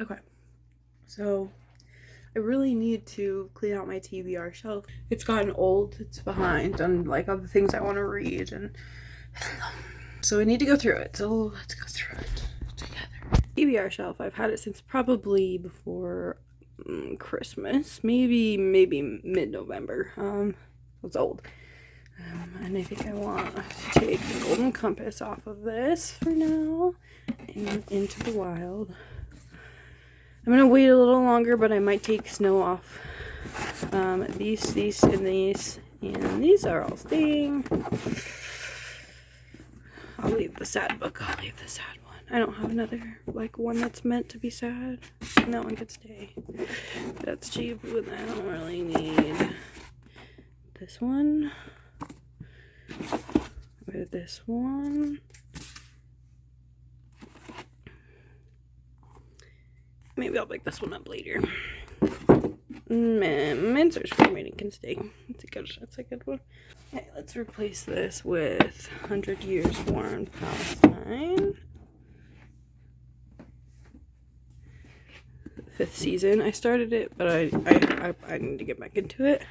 Okay, so I really need to clean out my TBR shelf. It's gotten old, it's behind on like other things I want to read, and so we need to go through it. So let's go through it together. TBR shelf, I've had it since probably before Christmas, maybe mid-November. It's old. And I think I want to take the golden compass off of this for now and into the wild. I'm gonna wait a little longer, but I might take snow off. These, and these are all staying. I'll leave the sad book. I'll leave the sad one. I don't have another like one that's meant to be sad. And that one could stay. That's cheap, but I don't really need this one. Or this one. Maybe I'll pick this one up later. Men's for reading can stay. That's a good one. Okay, let's replace this with 100 Years War in Palestine. 5th season. I started it, but I need to get back into it.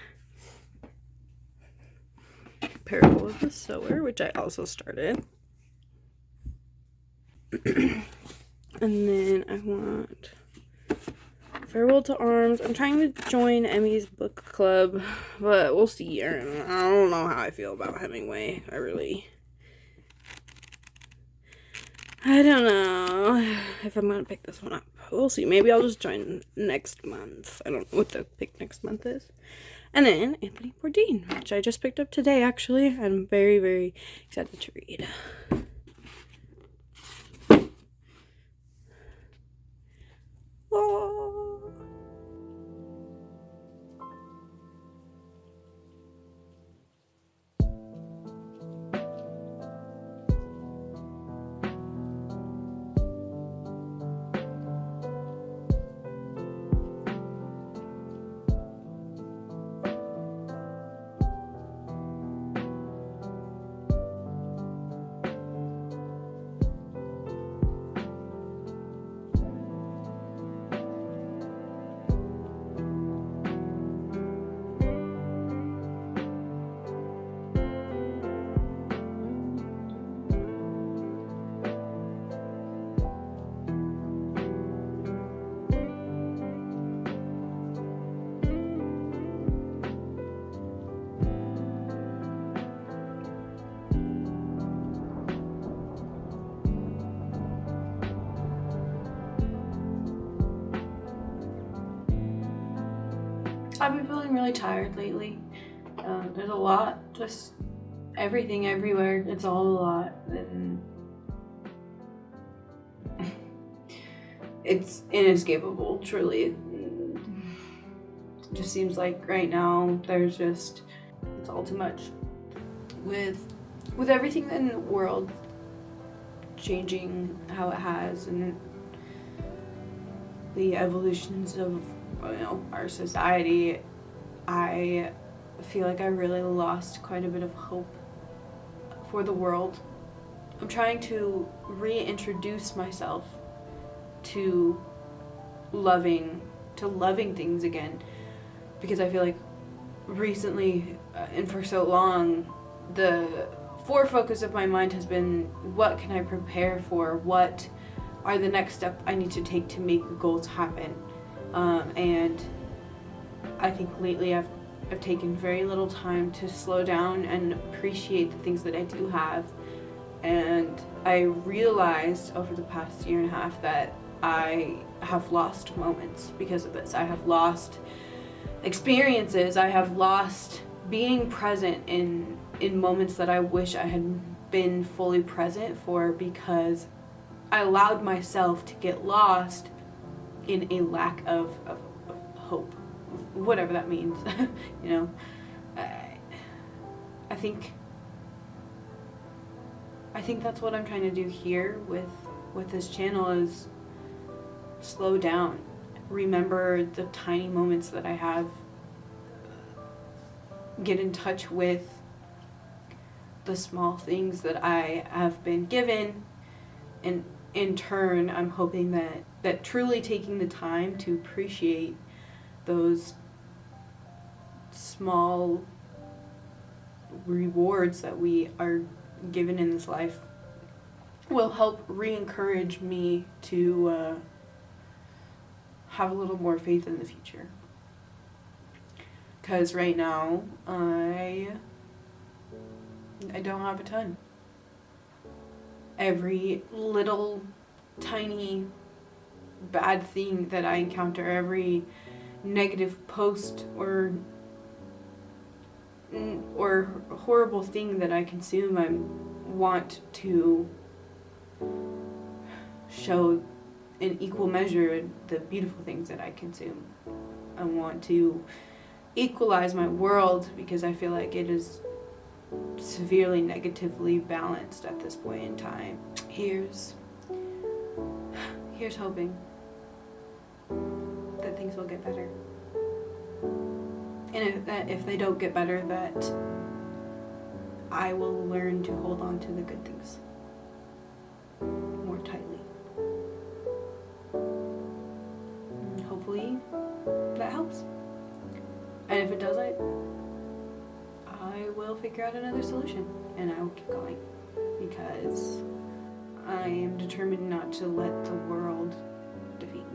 Parable of the Sower, which I also started. And then I want Farewell to Arms. I'm trying to join Emmy's book club, but we'll see. I don't know how I feel about Hemingway. I don't know if I'm going to pick this one up. We'll see. Maybe I'll just join next month. I don't know what the pick next month is. And then Anthony Bourdain, which I just picked up today, actually. I'm very, very excited to read. Oh. I've been feeling really tired lately. There's a lot, just everything everywhere. It's all a lot, and it's inescapable, truly. It just seems like right now it's all too much. With everything in the world changing how it has, and the evolutions of our society, I feel like I really lost quite a bit of hope for the world I'm trying to reintroduce myself to loving things again, because I feel like recently and for so long the focus of my mind has been, what can I prepare for, what are the next step I need to take to make the goals happen. And I think lately I've taken very little time to slow down and appreciate the things that I do have. And I realized over the past year and a half that I have lost moments because of this. I have lost experiences. I have lost being present in moments that I wish I had been fully present for, because I allowed myself to get lost in a lack of hope, whatever that means. You know, I think that's what I'm trying to do here with this channel, is slow down, remember the tiny moments that I have, get in touch with the small things that I have been given, and in turn I'm hoping that truly taking the time to appreciate those small rewards that we are given in this life will help re-encourage me to have a little more faith in the future. Because right now I don't have a ton. Every little tiny bad thing that I encounter, every negative post or horrible thing that I consume, I want to show in equal measure the beautiful things that I consume. I want to equalize my world, because I feel like it is severely negatively balanced at this point in time. Here's hoping that things will get better. And if they don't get better, that I will learn to hold on to the good things more tightly. And hopefully that helps. And if it doesn't, I will figure out another solution, and I will keep going, because I am determined not to let the world defeat me.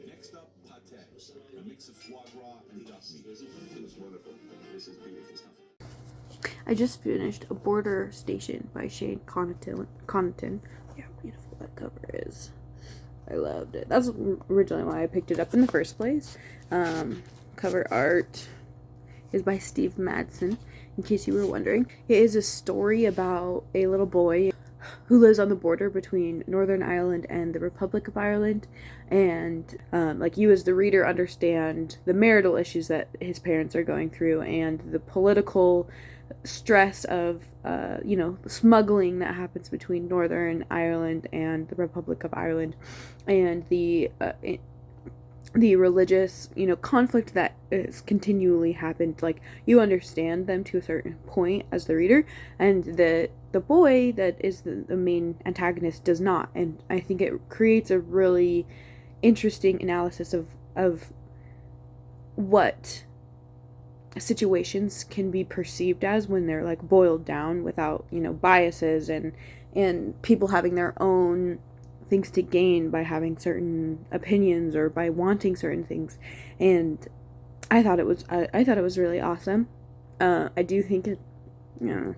Next up, pate, a mix of foie gras and duck meat. It's wonderful. This is beautiful stuff. I just finished A Border Station by Shane Connaughton. Yeah, how beautiful that cover is. I loved it. That's originally why I picked it up in the first place. Cover art is by Steve Madsen, in case you were wondering. It is a story about a little boy who lives on the border between Northern Ireland and the Republic of Ireland, and like, you as the reader understand the marital issues that his parents are going through, and the political stress of smuggling that happens between Northern Ireland and the Republic of Ireland, and the religious conflict that is continually happened. Like, you understand them to a certain point as the reader, and the boy that is the main antagonist does not. And I think it creates a really interesting analysis of what situations can be perceived as when they're like boiled down without biases, and people having their own things to gain by having certain opinions or by wanting certain things. And I thought it was really awesome. I do think yeah,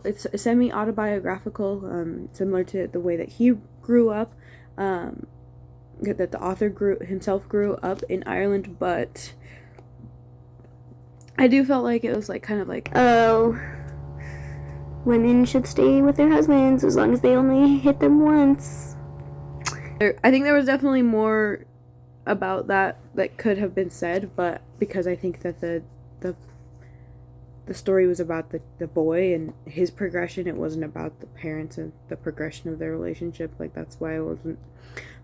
it's semi-autobiographical, similar to the way that he grew up, that the author grew up in Ireland, but I do felt like it was like kind of like, oh, women should stay with their husbands as long as they only hit them once. I think there was definitely more about that could have been said, but because I think that the story was about the boy and his progression, it wasn't about the parents and the progression of their relationship. Like, that's why I wasn't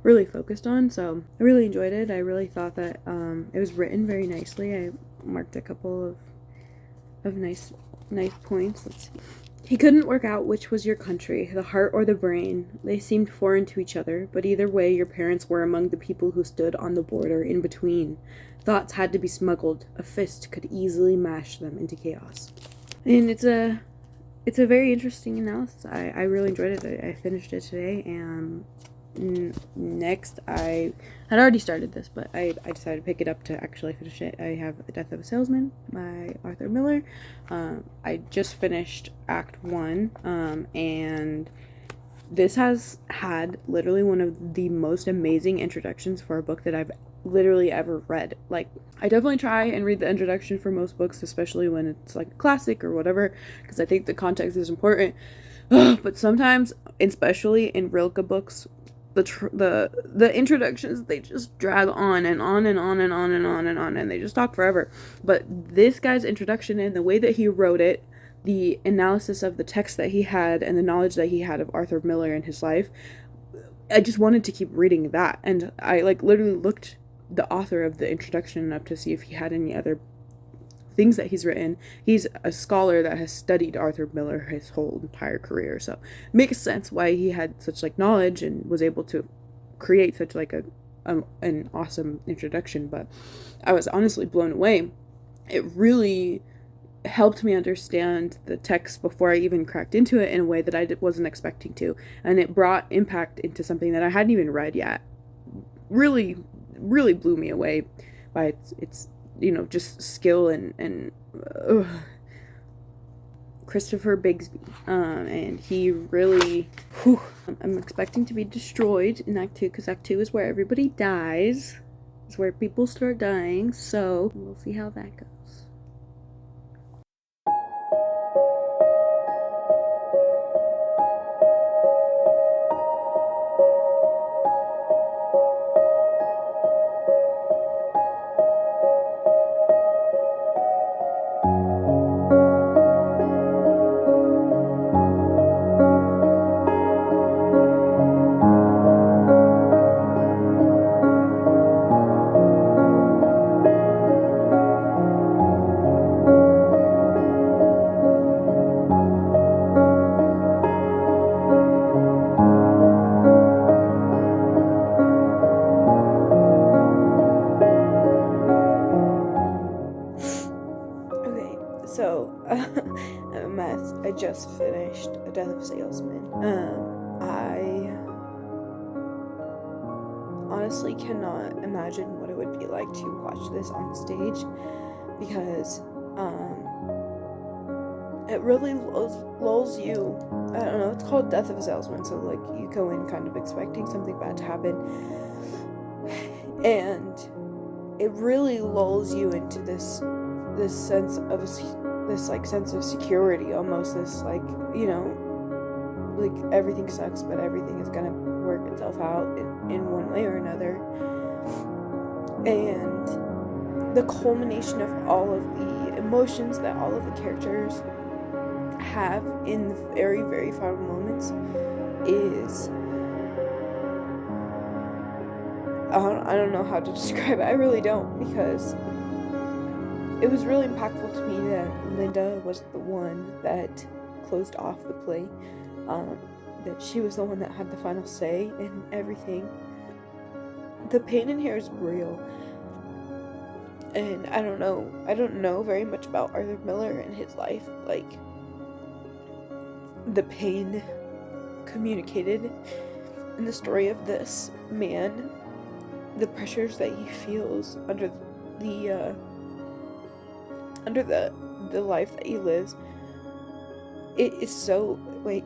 really focused on. So I really enjoyed it. I really thought that it was written very nicely. I marked a couple of nice points. Let's see. He couldn't work out which was your country, the heart or the brain. They seemed foreign to each other, but either way, your parents were among the people who stood on the border in between. Thoughts had to be smuggled. A fist could easily mash them into chaos. And it's a very interesting analysis. I really enjoyed it. I finished it today, and next, I had already started this, but I decided to pick it up to actually finish it. I have The Death of a Salesman by Arthur Miller. I just finished Act 1, and this has had literally one of the most amazing introductions for a book that I've literally ever read. Like, I definitely try and read the introduction for most books, especially when it's like a classic or whatever, because I think the context is important. But sometimes, especially in Rilke books, the introductions, they just drag on and on and on and on and on and on, and they just talk forever. But this guy's introduction and the way that he wrote it, the analysis of the text that he had, and the knowledge that he had of Arthur Miller and his life, I just wanted to keep reading that. And I like literally looked the author of the introduction up to see if he had any other things that he's written. He's a scholar that has studied Arthur Miller his whole entire career, so it makes sense why he had such like knowledge and was able to create such like an awesome introduction. But I was honestly blown away. It really helped me understand the text before I even cracked into it in a way that I wasn't expecting to, and it brought impact into something that I hadn't even read yet. Really blew me away by its just skill and Christopher Bigsby, and he really, I'm expecting to be destroyed in Act 2, because Act 2 is where everybody dies. It's where people start dying, so we'll see how that goes. I'm a mess. I just finished A Death of a Salesman. I honestly cannot imagine what it would be like to watch this on the stage, because it really lulls you. I don't know, it's called Death of a Salesman, so like you go in kind of expecting something bad to happen, and it really lulls you into this sense of sense of security, almost this like everything sucks, but everything is gonna work itself out in one way or another. And the culmination of all of the emotions that all of the characters have in the very, very final moments is, I don't know how to describe it. I really don't, because it was really impactful to me that Linda was the one that closed off the play, that she was the one that had the final say in everything. The pain in here is real, and I don't know very much about Arthur Miller and his life. Like, the pain communicated in the story of this man, the pressures that he feels under the life that he lives, it is so, like,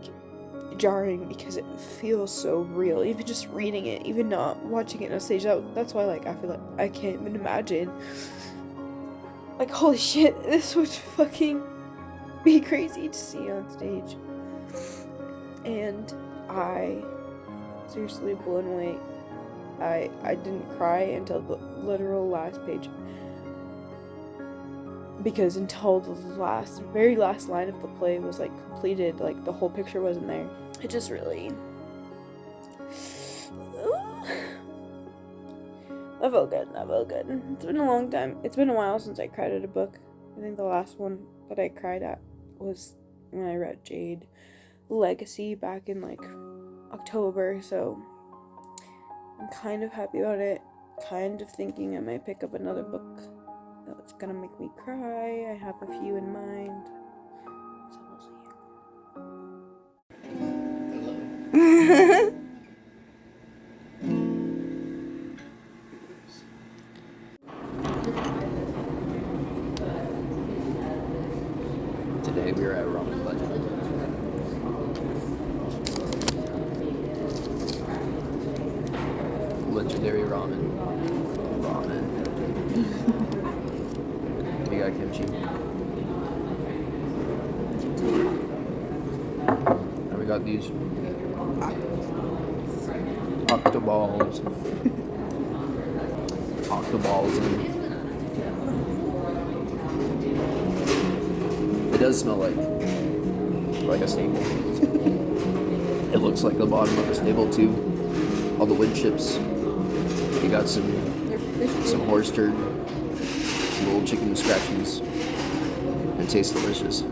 jarring because it feels so real. Even just reading it, even not watching it on stage, that's why, like, I feel like I can't even imagine. Like, holy shit, this would fucking be crazy to see on stage. And I seriously blown away. I didn't cry until the literal last page, because until the very last line of the play was, like, completed, like, the whole picture wasn't there. It just really, that felt good. It's been a long time. It's been a while since I cried at a book. I think the last one that I cried at was when I read Jade Legacy back in, like, October, so I'm kind of happy about it. Kind of thinking I might pick up another book that's gonna make me cry. I have a few in mind, so we'll see. Today we were at Ramen Legend. Legendary ramen. We got kimchi. And we got these octoballs. It does smell like a stable. It looks like the bottom of a stable too. All the wood chips. You got some horse turd, some little chicken scratchings. It tastes delicious.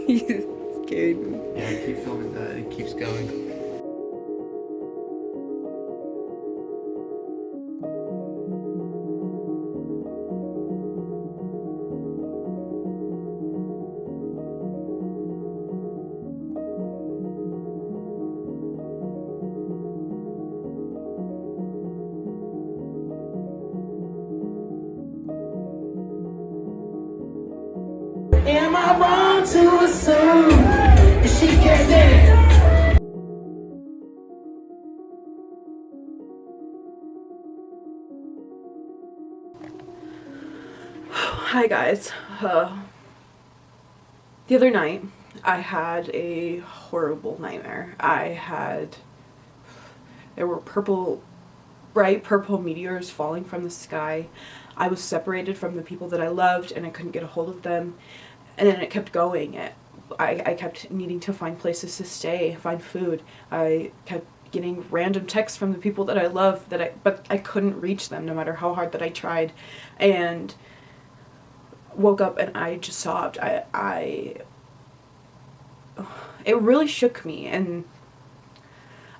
You scared me. Yeah, I keep filming that. It keeps going. Am I wrong to assume that she can dance? Hi guys. The other night I had a horrible nightmare. There were bright purple meteors falling from the sky. I was separated from the people that I loved and I couldn't get a hold of them. And then it kept going. I kept needing to find places to stay, find food. I kept getting random texts from the people that I love but I couldn't reach them no matter how hard that I tried. And woke up and I just sobbed. It really shook me, and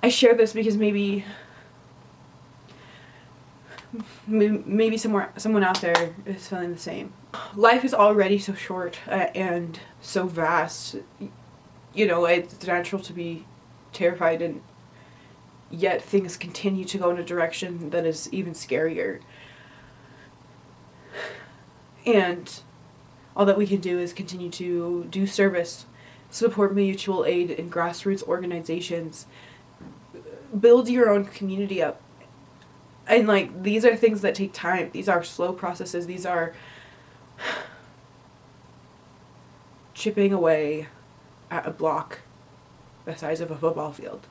I share this because maybe someone out there is feeling the same. Life is already so short and so vast. You know, it's natural to be terrified, and yet things continue to go in a direction that is even scarier. And all that we can do is continue to do service, support mutual aid and grassroots organizations, build your own community up. And, like, these are things that take time. These are slow processes. These are chipping away at a block the size of a football field.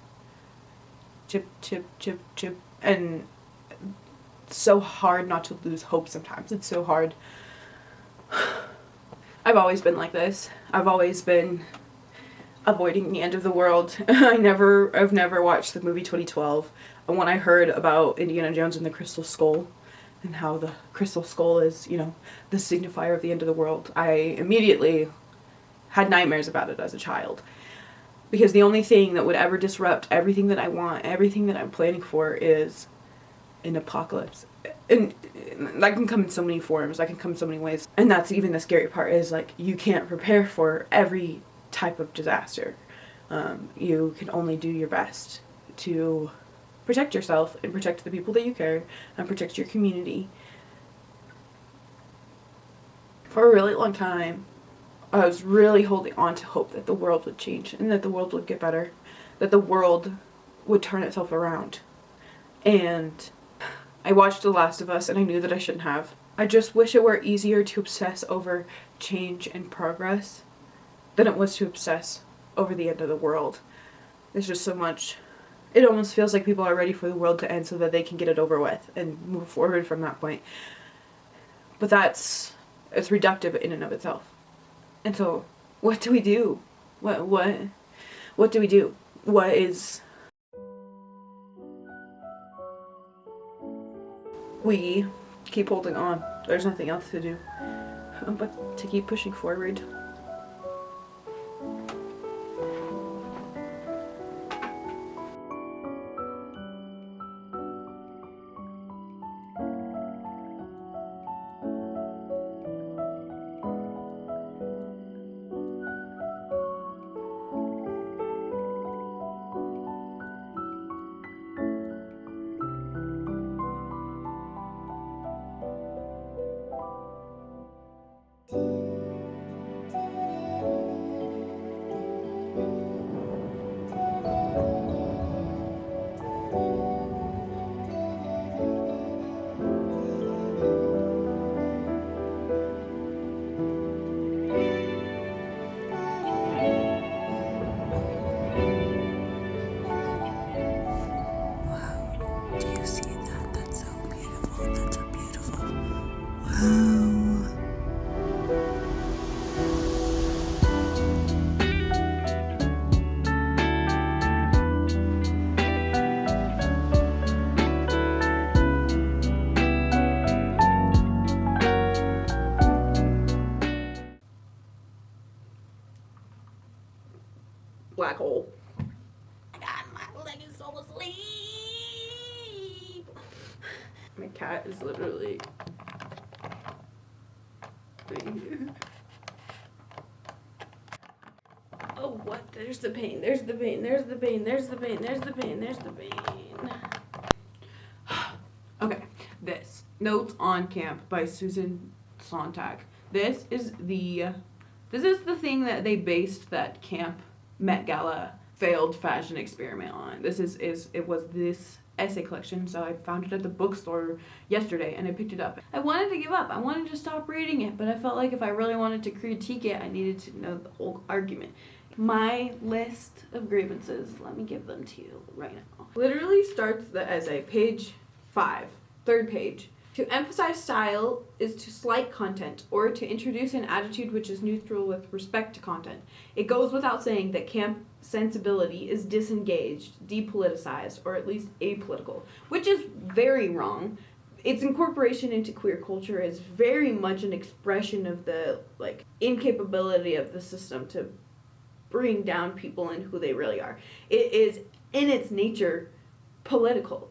Chip, chip, chip, chip. And it's so hard not to lose hope sometimes. It's so hard. I've always been like this. I've always been avoiding the end of the world. I've never watched the movie 2012. And when I heard about Indiana Jones and the Crystal Skull, and how the Crystal Skull is, you know, the signifier of the end of the world, I immediately had nightmares about it as a child. Because the only thing that would ever disrupt everything that I want, everything that I'm planning for, is an apocalypse. And that can come in so many forms, that can come in so many ways. And that's even the scary part, is like, you can't prepare for every type of disaster. You can only do your best to protect yourself and protect the people that you care and protect your community. For a really long time, I was really holding on to hope that the world would change and that the world would get better, that the world would turn itself around. And I watched The Last of Us and I knew that I shouldn't have. I just wish it were easier to obsess over change and progress than it was to obsess over the end of the world. There's just so much. It almost feels like people are ready for the world to end so that they can get it over with and move forward from that point. But it's reductive in and of itself. And so, what do we do? What do we do? What is... We keep holding on. There's nothing else to do but to keep pushing forward. Black hole. God, my leg is so asleep. My cat is literally oh, what? There's the pain. There's the pain. There's the pain. There's the pain. There's the pain. There's the pain. Okay, this Notes on Camp by Susan Sontag. This is the thing that they based that camp Met Gala failed fashion experiment on. It was this essay collection, so I found it at the bookstore yesterday and I picked it up. I wanted to give up. I wanted to stop reading it, but I felt like if I really wanted to critique it, I needed to know the whole argument. My list of grievances, let me give them to you right now. Literally starts the essay, page 5, third page. To emphasize style is to slight content, or to introduce an attitude which is neutral with respect to content. It goes without saying that camp sensibility is disengaged, depoliticized, or at least apolitical, which is very wrong. Its incorporation into queer culture is very much an expression of the incapability of the system to bring down people and who they really are. It is, in its nature, political.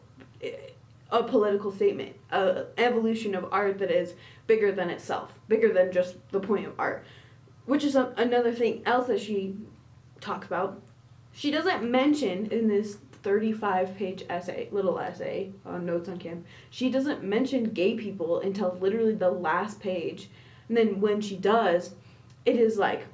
A political statement, an evolution of art that is bigger than itself, bigger than just the point of art, which is another thing else that she talks about. She doesn't mention in this 35-page little essay on Notes on Camp, she doesn't mention gay people until literally the last page. And then when she does, it is like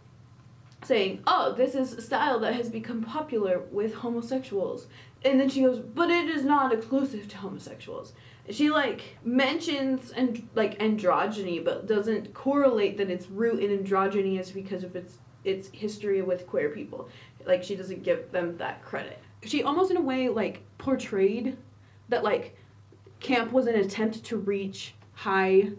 saying, oh, this is a style that has become popular with homosexuals. And then she goes, but it is not exclusive to homosexuals. she like mentions and like androgyny, but doesn't correlate that its root in androgyny is because of its history with queer people. Like, she doesn't give them that credit. She almost in a way like portrayed that like camp was an attempt to reach high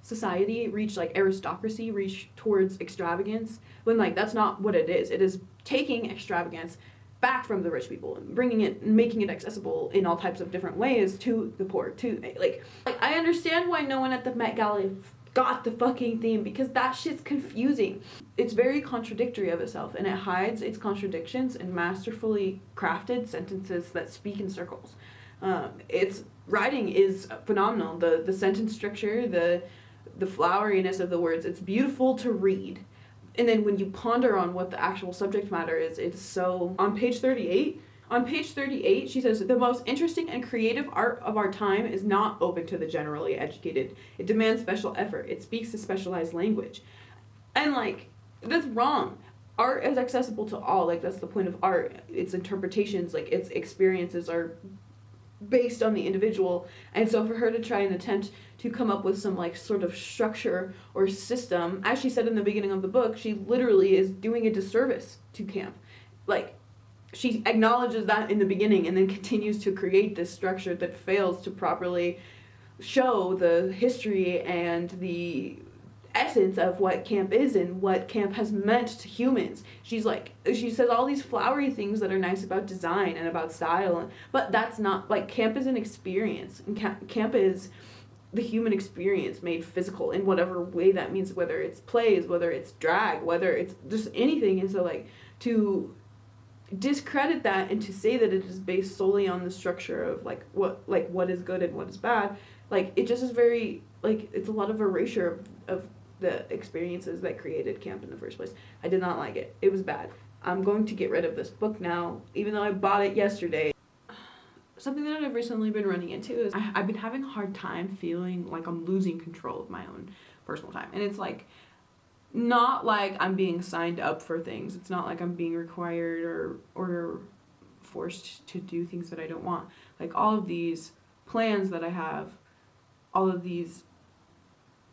society, reach like aristocracy, reach towards extravagance, when like that's not what it is. It is taking extravagance back from the rich people and bringing it, making it accessible in all types of different ways to the poor. To like I understand why no one at the Met Gala got the fucking theme, because that shit's confusing. It's very contradictory of itself, and it hides its contradictions in masterfully crafted sentences that speak in circles. Its writing is phenomenal. The sentence structure, the floweriness of the words, it's beautiful to read. And then when you ponder on what the actual subject matter is, it's so... On page 38, she says, the most interesting and creative art of our time is not open to the generally educated. It demands special effort. It speaks a specialized language. And, like, that's wrong. Art is accessible to all. Like, that's the point of art. Its interpretations, like, its experiences are based on the individual. And so for her to try and attempt to come up with some like sort of structure or system, as she said in the beginning of the book, she literally is doing a disservice to camp. Like, she acknowledges that in the beginning and then continues to create this structure that fails to properly show the history and the essence of what camp is and what camp has meant to humans. She says all these flowery things that are nice about design and about style, but that's not, like, camp is an experience, and camp is the human experience made physical in whatever way that means, whether it's plays, whether it's drag, whether it's just anything. And so, like, to discredit that and to say that it is based solely on the structure of what is good and what is bad, like, it just is very, like, it's a lot of erasure of the experiences that created camp in the first place. I did not like it. It was bad. I'm going to get rid of this book now, even though I bought it yesterday. Something that I've recently been running into is I've been having a hard time feeling like I'm losing control of my own personal time. And it's like, not like I'm being signed up for things. It's not like I'm being required or forced to do things that I don't want. Like, all of these plans that I have, all of these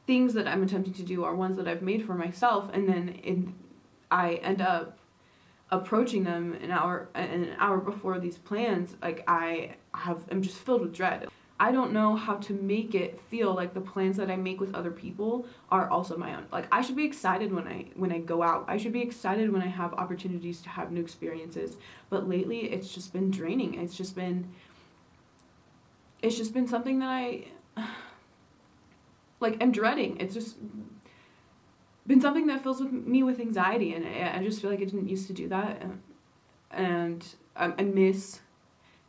things that I'm attempting to do are ones that I've made for myself, and then I end up approaching them an hour before these plans. Like, I'm just filled with dread. I don't know how to make it feel like the plans that I make with other people are also my own. Like, I should be excited when I go out. I should be excited when I have opportunities to have new experiences. But lately, it's just been draining. It's just been something that I like, I'm dreading. It's just been something that fills me with anxiety, and I just feel like I didn't used to do that, and I miss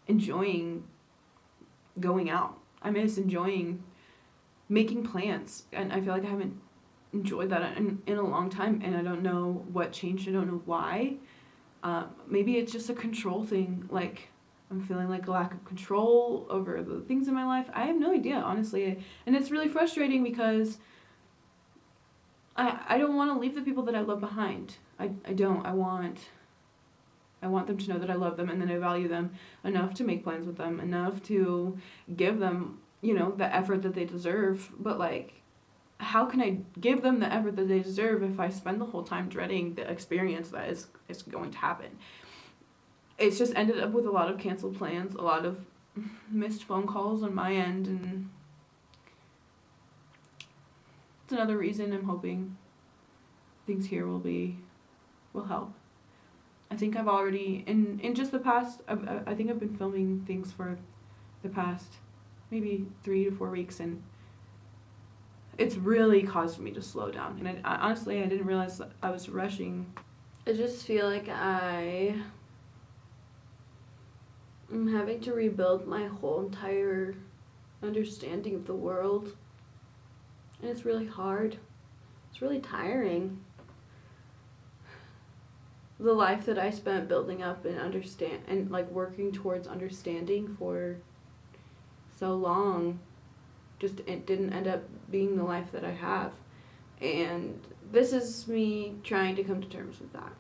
enjoying going out. I miss enjoying making plans, and I feel like I haven't enjoyed that in a long time, and I don't know what changed. I don't know why. Maybe it's just a control thing. Like, I'm feeling like a lack of control over the things in my life. I have no idea, honestly. And it's really frustrating because I don't want to leave the people that I love behind. I don't. I want them to know that I love them and that I value them enough to make plans with them, enough to give them, the effort that they deserve. But, like, how can I give them the effort that they deserve if I spend the whole time dreading the experience that is going to happen? It's just ended up with a lot of canceled plans, a lot of missed phone calls on my end, and it's another reason I'm hoping things here will help. I think I've already, in just the past, I think I've been filming things for the past maybe 3 to 4 weeks, and it's really caused me to slow down. And honestly, I didn't realize that I was rushing. I just feel like I'm having to rebuild my whole entire understanding of the world. And it's really hard. It's really tiring. The life that I spent building up and working towards understanding for so long, it didn't end up being the life that I have. And this is me trying to come to terms with that.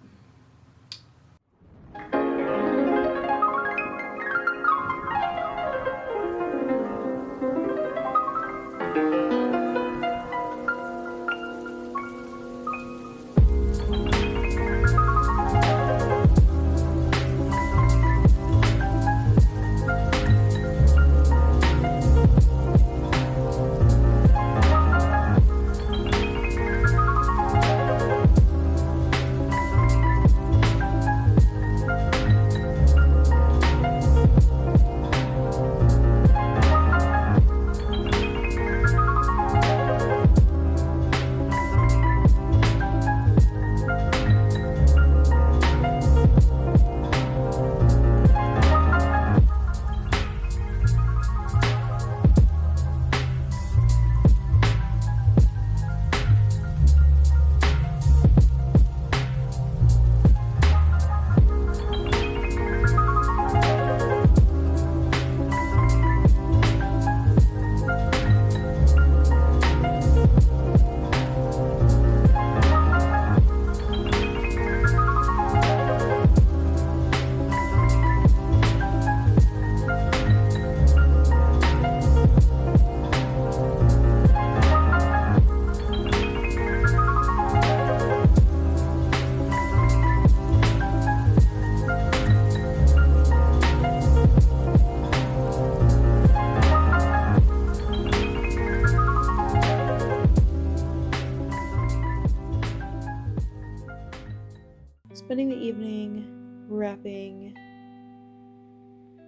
spending the evening wrapping,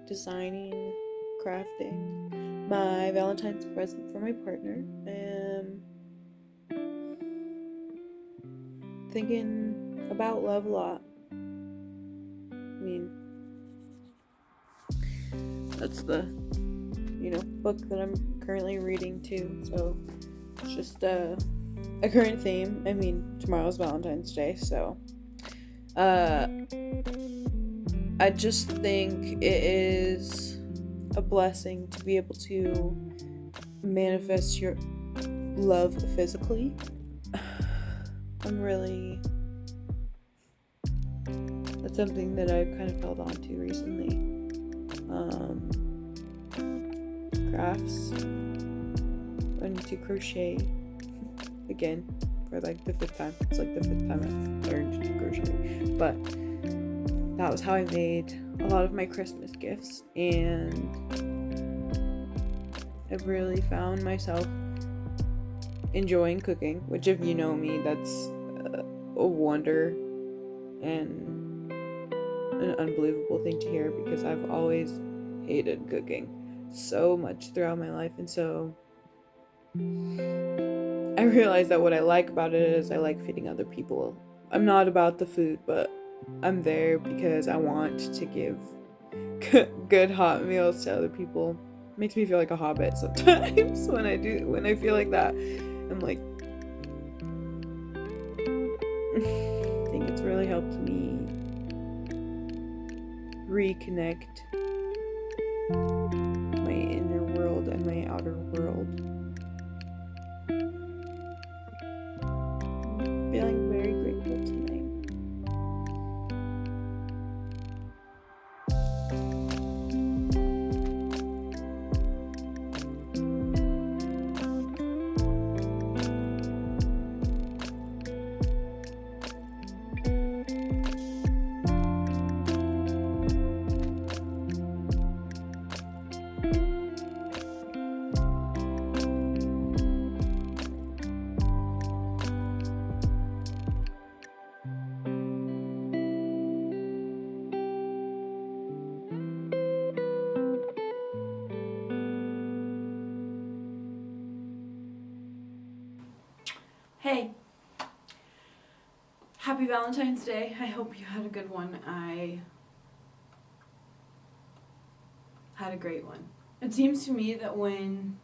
designing, crafting my Valentine's present for my partner. Thinking about love a lot. I mean, that's the, book that I'm currently reading too. So it's just a current theme. I mean, tomorrow's Valentine's Day, so I just think it is a blessing to be able to manifest your love physically. That's something that I've kind of held on to recently. Crafts. Learning to crochet again for like the 5th time. It's like the 5th time I've learned to crochet. But that was how I made a lot of my Christmas gifts, and I've really found myself enjoying cooking, which, if you know me, that's a wonder and an unbelievable thing to hear, because I've always hated cooking so much throughout my life. And so I realized that what I like about it is I like feeding other people. I'm not about the food, but I'm there because I want to give good hot meals to other people. It makes me feel like a hobbit sometimes when I feel like that. I'm like, I think it's really helped me reconnect my inner world and my outer world. I'm feeling very grateful tonight. Hey, happy Valentine's Day. I hope you had a good one. I had a great one. It seems to me that when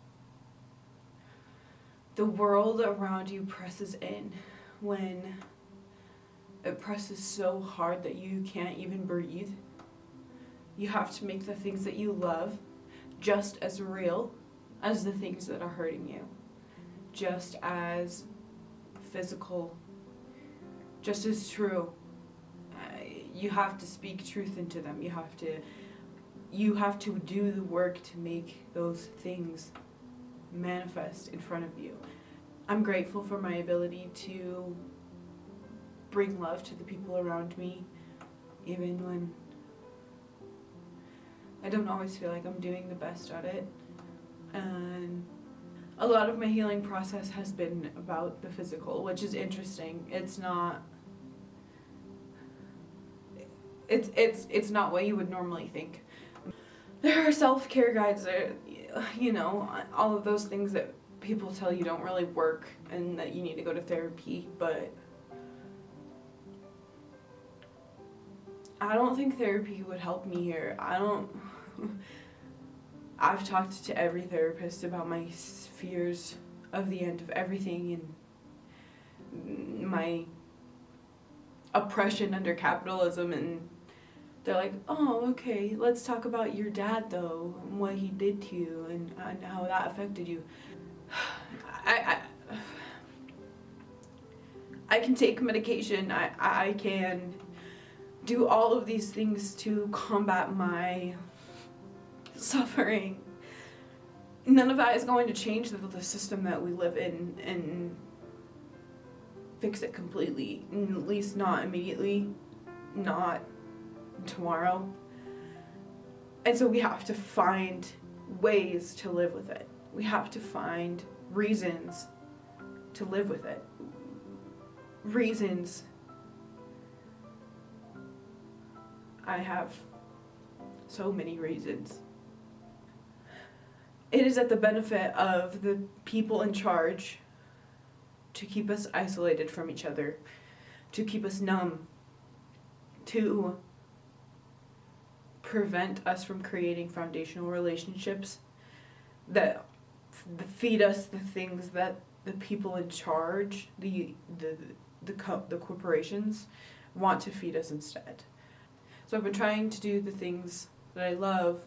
the world around you presses in, when it presses so hard that you can't even breathe, you have to make the things that you love just as real as the things that are hurting you. Just as physical, just as true. You have to speak truth into them. You have to do the work to make those things manifest in front of you. I'm grateful for my ability to bring love to the people around me, even when I don't always feel like I'm doing the best at it. And a lot of my healing process has been about the physical, which is interesting. It's not what you would normally think. There are self-care guides, all of those things that people tell you don't really work and that you need to go to therapy, but I don't think therapy would help me here. I've talked to every therapist about my fears of the end of everything and my oppression under capitalism, and they're like, oh, okay, let's talk about your dad though, and what he did to you and how that affected you. I can take medication, I can do all of these things to combat my suffering. None of that is going to change the system that we live in and fix it completely, at least not immediately, not tomorrow. And so we have to find ways to live with it. We have to find reasons to live with it. Reasons I have so many reasons. It is at the benefit of the people in charge to keep us isolated from each other, to keep us numb, to prevent us from creating foundational relationships that feed us the things that the people in charge, the corporations, want to feed us instead. So I've been trying to do the things that I love,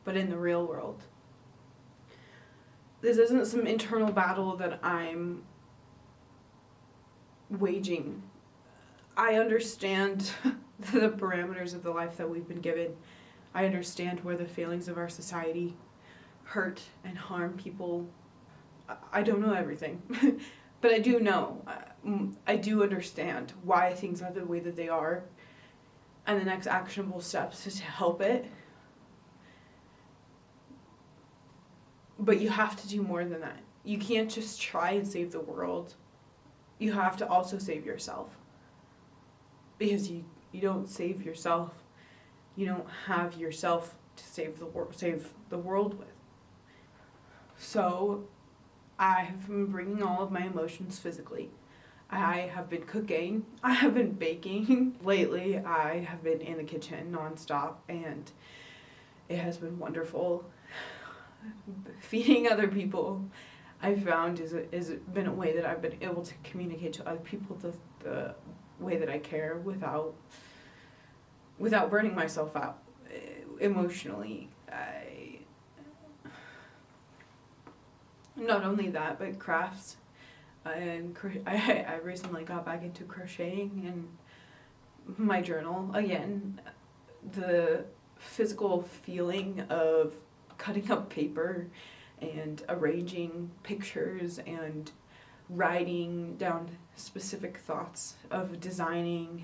but in the real world. This isn't some internal battle that I'm waging. I understand the parameters of the life that we've been given. I understand where the failings of our society hurt and harm people. I don't know everything, but I do know. I do understand why things are the way that they are, and the next actionable steps is to help it. But you have to do more than that. You can't just try and save the world. You have to also save yourself. Because you don't save yourself. You don't have yourself to save the world with. So I have been bringing all of my emotions physically. I have been cooking. I have been baking. Lately, I have been in the kitchen nonstop, and it has been wonderful. Feeding other people, I found, is been a way that I've been able to communicate to other people the way that I care without burning myself out emotionally. Not only that, but crafts. And I recently got back into crocheting, and my journal again. The physical feeling of cutting up paper and arranging pictures and writing down specific thoughts of designing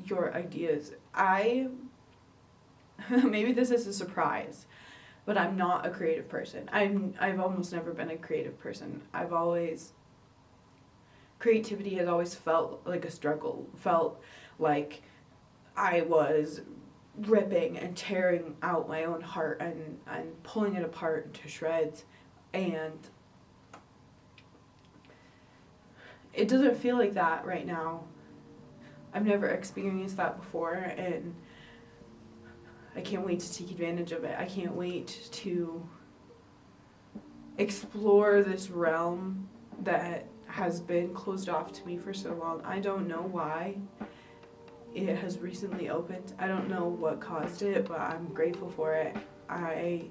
your ideas. Maybe this is a surprise, but I'm not a creative person. I've almost never been a creative person. Creativity has always felt like a struggle, felt like I was ripping and tearing out my own heart and pulling it apart into shreds, and it doesn't feel like that right now. I've never experienced that before, and I can't wait to take advantage of it. I can't wait to explore this realm that has been closed off to me for so long. I don't know why it has recently opened. I don't know what caused it, but I'm grateful for it. I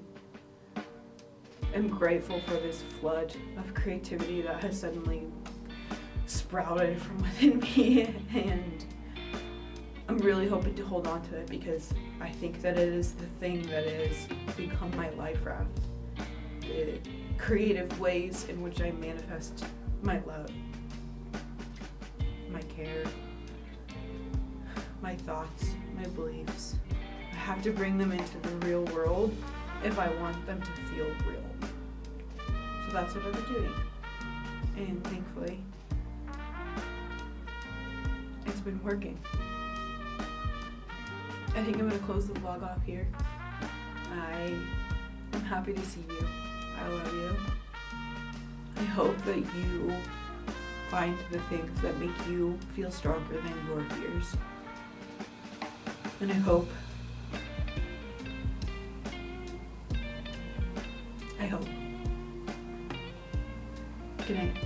am grateful for this flood of creativity that has suddenly sprouted from within me, and I'm really hoping to hold on to it because I think that it is the thing that has become my life raft. The creative ways in which I manifest my love, my care, my thoughts, my beliefs. I have to bring them into the real world if I want them to feel real. So that's what I've been doing. And thankfully, it's been working. I think I'm going to close the vlog off here. I am happy to see you. I love you. I hope that you find the things that make you feel stronger than your fears. And I hope. Good night.